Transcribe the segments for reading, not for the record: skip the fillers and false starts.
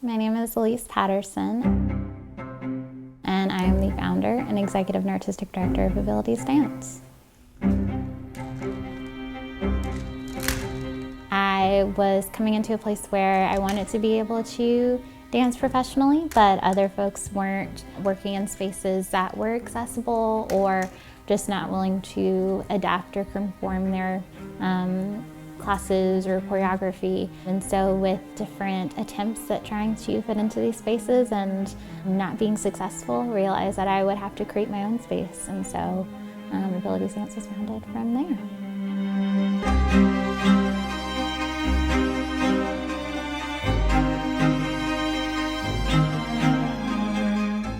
My name is Ellice Patterson, and I am the founder and executive and artistic director of Abilities Dance. I was coming into a place where I wanted to be able to dance professionally, but other folks weren't working in spaces that were accessible or just not willing to adapt or conform their classes or choreography. And so with different attempts at trying to fit into these spaces and not being successful, realized that I would have to create my own space. And so Abilities Dance was founded from there.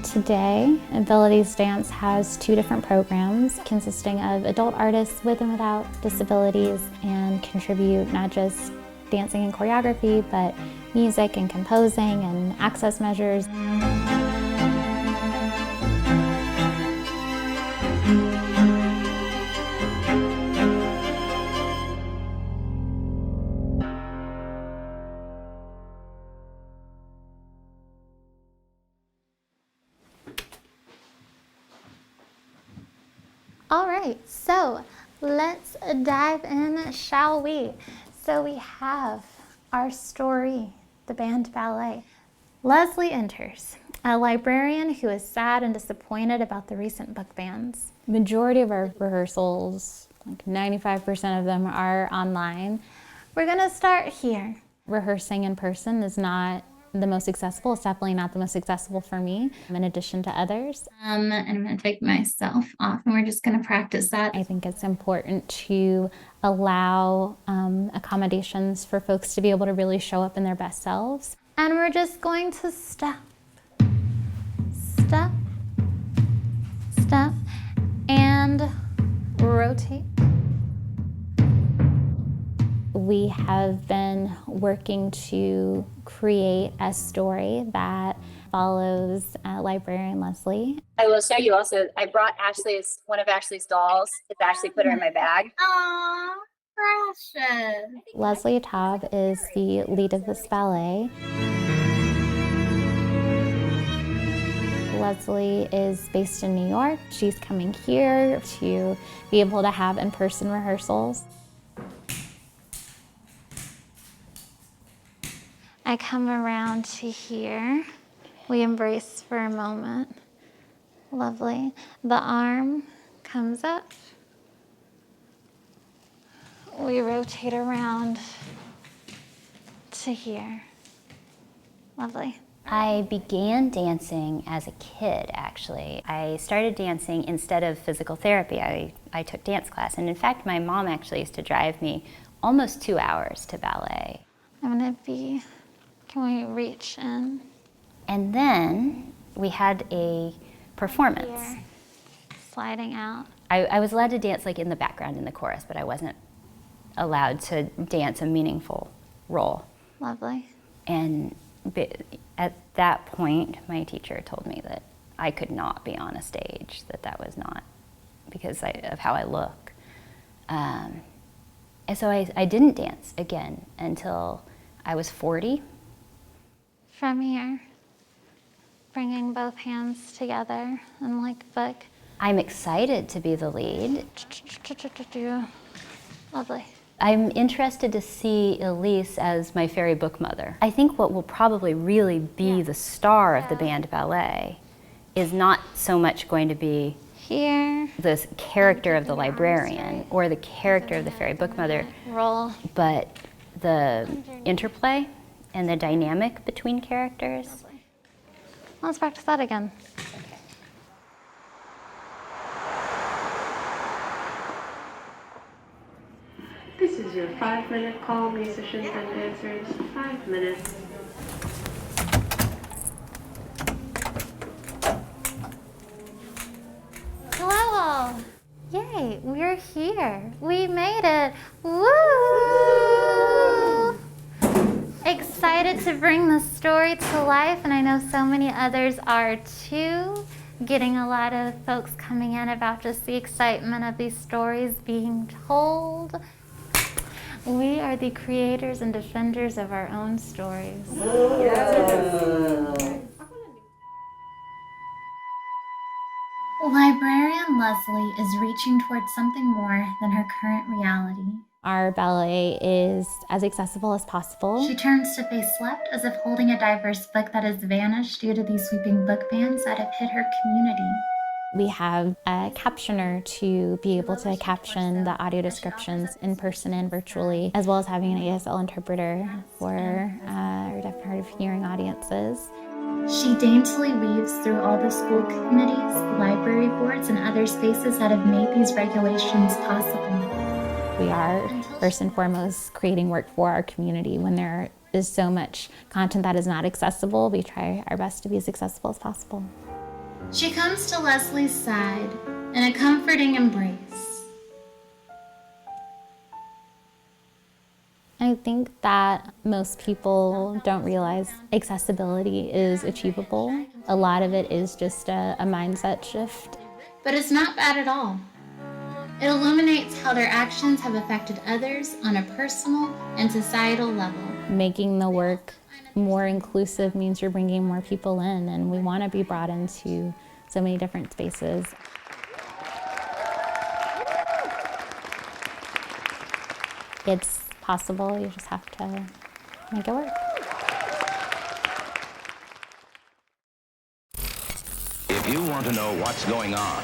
Today, Abilities Dance has two different programs consisting of adult artists with and without disabilities and contribute not just dancing and choreography, but music and composing and access measures. All right, so let's dive in, shall we? So we have our story, the Banned Ballet. Leslie enters, a librarian who is sad and disappointed about the recent book bans. Majority of our rehearsals, like 95% of them, are online. We're gonna start here. Rehearsing in person is not the most accessible. It's definitely not the most accessible for me, in addition to others. And I'm going to take myself off, and we're just going to practice that. I think it's important to allow accommodations for folks to be able to really show up in their best selves. And we're just going to step, step, step, and rotate. We have been working to create a story that follows librarian Leslie. I will show you also, I brought one of Ashley's dolls. It's Ashley put her in my bag. Aww, precious. Leslie Taub is the lead of this ballet. Leslie is based in New York. She's coming here to be able to have in-person rehearsals. I come around to here. We embrace for a moment. Lovely. The arm comes up. We rotate around to here. Lovely. I began dancing as a kid, actually. I started dancing instead of physical therapy. I took dance class, and in fact, my mom actually used to drive me almost 2 hours to ballet. I'm gonna be, can we reach in? And then we had a performance. Here. Sliding out. I was allowed to dance like in the background in the chorus, but I wasn't allowed to dance a meaningful role. Lovely. And at that point, my teacher told me that I could not be on a stage, that was not because of how I look. And so I didn't dance again until I was 40. From here, bringing both hands together and like book. I'm excited to be the lead. Lovely. I'm interested to see Ellice as my fairy book mother. I think what will probably really be the star of the Banned Ballet is not so much going to be Here. the character of the librarian or the character of the fairy book mother, Roll. but the interplay and the dynamic between characters. Lovely. Let's practice that again. This is your 5-minute call, musicians and dancers. 5 minutes. Hello. Yay, we're here. We made it. Woo! Excited to bring the story to life, and I know so many others are too. Getting a lot of folks coming in about just the excitement of these stories being told. We are the creators and defenders of our own stories. Yes. Leslie is reaching towards something more than her current reality. Our ballet is as accessible as possible. She turns to face left as if holding a diverse book that has vanished due to these sweeping book bans that have hit her community. We have a captioner to be able to caption the audio descriptions in person and virtually, as well as having an ASL interpreter for our deaf and hard of hearing audiences. She daintily weaves through all the school committees, library boards, and other spaces that have made these regulations possible. We are, first and foremost, creating work for our community. When there is so much content that is not accessible, we try our best to be as accessible as possible. She comes to Leslie's side in a comforting embrace. I think that most people don't realize accessibility is achievable. A lot of it is just a mindset shift. But it's not bad at all. It illuminates how their actions have affected others on a personal and societal level. Making the work more inclusive means you're bringing more people in, and we want to be brought into so many different spaces. It's possible, you just have to make it work. If you want to know what's going on,